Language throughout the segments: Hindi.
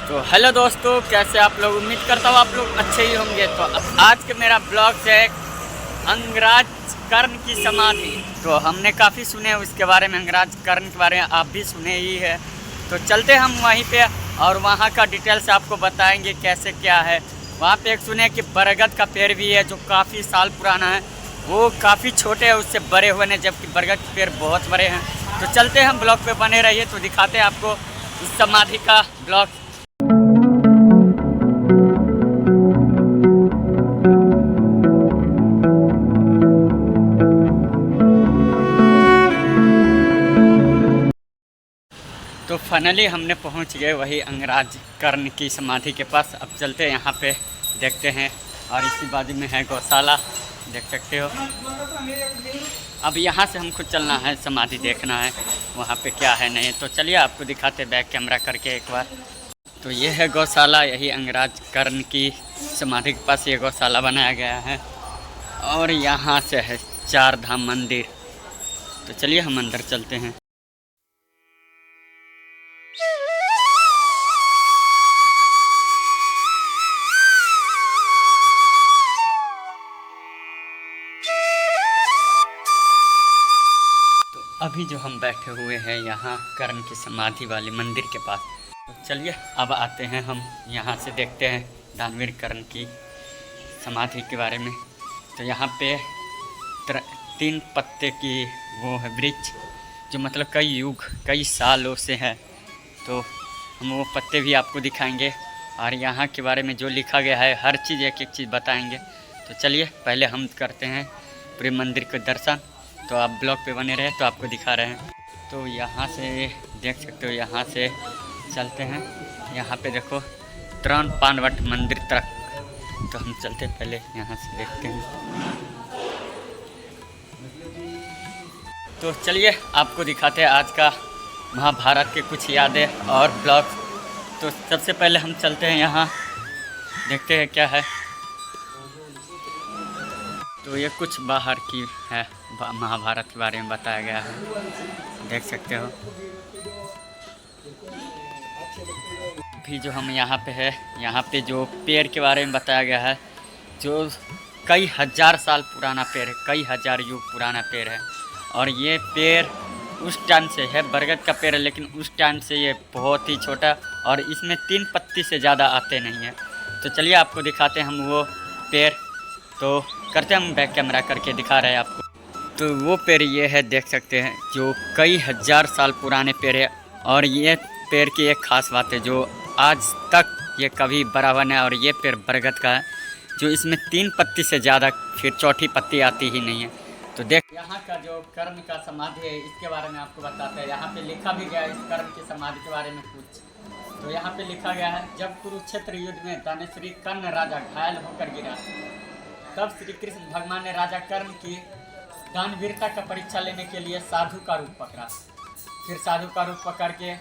तो हेलो दोस्तों, कैसे आप लोग। उम्मीद करता हूँ आप लोग अच्छे ही होंगे। तो आज के मेरा ब्लॉग है अंगराज कर्ण की समाधि। तो हमने काफ़ी सुने उसके बारे में, अंगराज कर्ण के बारे में आप भी सुने ही है। तो चलते हम वहीं पे और वहाँ का डिटेल्स आपको बताएंगे कैसे क्या है। वहाँ पे एक सुने कि बरगद का पेड़ भी है जो काफ़ी साल पुराना है। वो काफ़ी छोटे हैं उससे बड़े हुए हैं, जबकि बरगद के पेड़ बहुत बड़े हैं। तो चलते हम ब्लॉग पे बने रहिए, तो दिखाते हैं आपको इस समाधि का ब्लॉग। तो फाइनली हमने पहुंच गए वही अंगराज कर्ण की समाधि के पास। अब चलते हैं यहाँ पे देखते हैं। और इसी बाजू में है गौशाला, देख सकते हो। अब यहाँ से हमको चलना है, समाधि देखना है वहाँ पे क्या है नहीं। तो चलिए आपको दिखाते बैक कैमरा करके एक बार। तो ये है गौशाला, यही अंगराज कर्ण की समाधि के पास ये गौशाला बनाया गया है। और यहाँ से है चार धाम मंदिर। तो चलिए हम अंदर चलते हैं। अभी जो हम बैठे हुए हैं यहाँ कर्ण की समाधि वाले मंदिर के पास। तो चलिए अब आते हैं हम यहाँ से देखते हैं दानवीर कर्ण की समाधि के बारे में। तो यहाँ पे 3 पत्ते की वो है वृक्ष, जो मतलब कई युग कई सालों से है। तो हम वो पत्ते भी आपको दिखाएंगे और यहाँ के बारे में जो लिखा गया है हर चीज़ एक एक चीज़ बताएंगे। तो चलिए पहले हम करते हैं पूरे मंदिर के दर्शन। तो आप ब्लॉग पे बने रहे तो आपको दिखा रहे हैं। तो यहाँ से देख सकते हो, यहाँ से चलते हैं। यहाँ पे देखो 3 पानवट मंदिर तक। तो हम चलते पहले यहाँ से देखते हैं। तो चलिए आपको दिखाते हैं आज का महाभारत के कुछ यादें और ब्लॉग। तो सबसे पहले हम चलते हैं यहाँ, देखते हैं क्या है। तो ये कुछ बाहर की है, महाभारत के बारे में बताया गया है, देख सकते हो। भी जो हम यहाँ पे है, यहाँ पे जो पेड़ के बारे में बताया गया है, जो कई हजार साल पुराना पेड़ है, कई हजार युग पुराना पेड़ है। और ये पेड़ उस टाइम से है, बरगद का पेड़ है, लेकिन उस टाइम से ये बहुत ही छोटा और इसमें 3 पत्ती से ज़्यादा आते नहीं हैं। तो चलिए आपको दिखाते हैं हम वो पेड़। तो करते हम बैक कैमरा करके दिखा रहे हैं आपको। तो वो पेड़ ये है, देख सकते हैं, जो कई हजार साल पुराने पेड़ है। और ये पेड़ की एक ख़ास बात है जो आज तक ये कभी बड़ा बना है, और ये पेड़ बरगद का है जो इसमें 3 पत्ती से ज़्यादा फिर चौथी पत्ती आती ही नहीं है। तो देख यहाँ का जो कर्ण का समाधि है इसके बारे में आपको बताते हैं। यहाँ पे लिखा भी गया है इस कर्ण की समाधि के बारे में कुछ। तो यहाँ पे लिखा गया है, जब कुरुक्षेत्र युद्ध में दानश्री कर्ण राजा घायल होकर गिरा, तब श्री कृष्ण भगवान ने राजा कर्ण की दानवीरता का परीक्षा लेने के लिए साधु का रूप पकड़ा। फिर साधु का रूप पकड़ के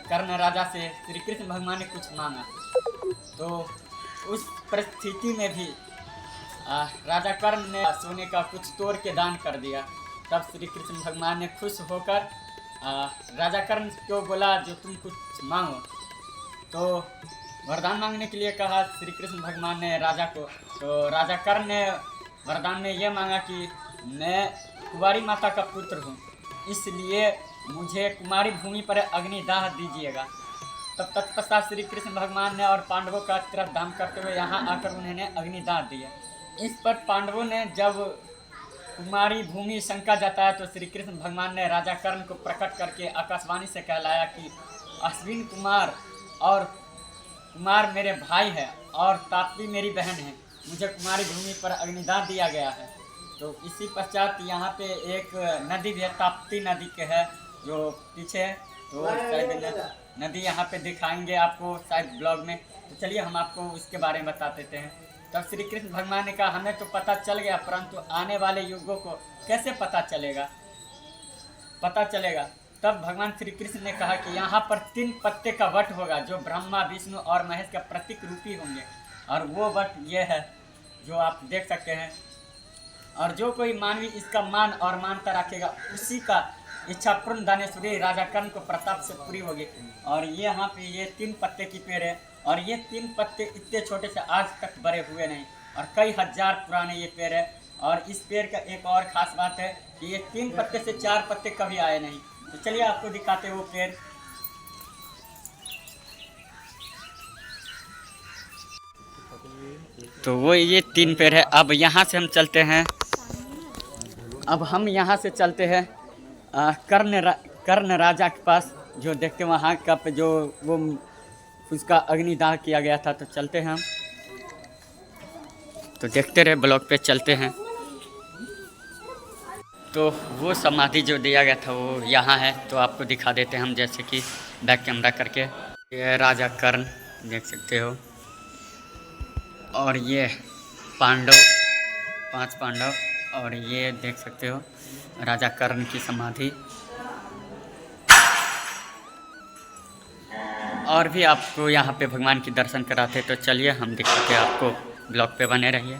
कर्ण राजा से श्री कृष्ण भगवान ने कुछ मांगा। तो उस परिस्थिति में भी राजा कर्ण ने सोने का कुछ तोड़ के दान कर दिया। तब श्री कृष्ण भगवान ने खुश होकर राजा कर्ण को बोला, जो तुम कुछ मांगो। तो वरदान मांगने के लिए कहा श्री कृष्ण भगवान ने राजा को। तो राजा कर्ण ने वरदान में ये मांगा कि मैं कुंवारी माता का पुत्र हूँ, इसलिए मुझे कुमारी भूमि पर अग्निदाह दीजिएगा। तब तत्पश्चात श्री कृष्ण भगवान ने और पांडवों का तरफ दान करते हुए यहाँ आकर उन्होंने अग्निदाह दिया। इस पर पांडवों ने जब कुमारी भूमि शंका जताया तो श्री कृष्ण भगवान ने राजा कर्ण को प्रकट करके आकाशवाणी से कहलाया कि अश्विन कुमार और कुमार मेरे भाई है और ताप्ती मेरी बहन है, मुझे कुमारी भूमि पर अग्निदाह दिया गया है। तो इसी पश्चात यहाँ पे एक नदी भी है, ताप्ती नदी के है जो पीछे है। तो शायद नदी यहाँ पे दिखाएंगे आपको शायद ब्लॉग में। तो चलिए हम आपको उसके बारे में बता देते हैं। तब श्री कृष्ण भगवान ने कहा, हमें तो पता चल गया, परंतु आने वाले युगों को कैसे पता चलेगा। तब भगवान श्री कृष्ण ने कहा कि यहाँ पर 3 पत्ते का वट होगा जो ब्रह्मा विष्णु और महेश का प्रतीक रूपी होंगे। और वो वट ये है जो आप देख सकते हैं। और जो कोई मानवी इसका मान और मानता रखेगा उसी का इच्छा पूर्ण दानेश्वरी राजा कर्ण को प्रताप से पूरी होगी। और ये यहाँ पे ये 3 पत्ते की पेड़ है और ये 3 पत्ते इतने छोटे से आज तक बड़े हुए नहीं और कई हजार पुराने ये पेड़ है। और इस पेड़ का एक और ख़ास बात है कि ये 3 पत्ते से 4 पत्ते कभी आए नहीं। तो चलिए आपको दिखाते हैं वो पेड़। तो वो ये 3 पेड़ है। अब यहाँ से हम चलते हैं, अब हम यहाँ से चलते हैं कर्ण राजा के पास, जो देखते हैं वहाँ का जो वो उसका अग्निदाह किया गया था। तो चलते हैं हम, तो देखते रहे ब्लॉग पे चलते हैं। तो वो समाधि जो दिया गया था वो यहाँ है, तो आपको दिखा देते हैं हम, जैसे कि बैक कैमरा करके। ये राजा कर्ण देख सकते हो और ये पांडव 5 पांडव, और ये देख सकते हो राजा कर्ण की समाधि। और भी आपको यहाँ पे भगवान की दर्शन कराते, तो चलिए हम दिखाते हैं आपको, ब्लॉग पे बने रहिए।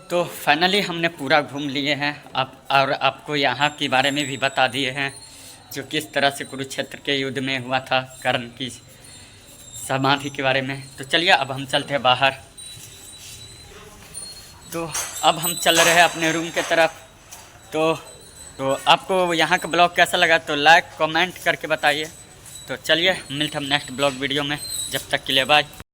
तो फाइनली हमने पूरा घूम लिए हैं अब, और आपको यहाँ के बारे में भी बता दिए हैं जो किस तरह से कुरुक्षेत्र के युद्ध में हुआ था, कर्ण की समाधि के बारे में। तो चलिए अब हम चलते हैं बाहर। तो अब हम चल रहे हैं अपने रूम के तरफ। तो आपको यहाँ का ब्लॉग कैसा लगा तो लाइक कमेंट करके बताइए। तो चलिए मिलते हम नेक्स्ट ब्लॉग वीडियो में, जब तक के लिए बाय।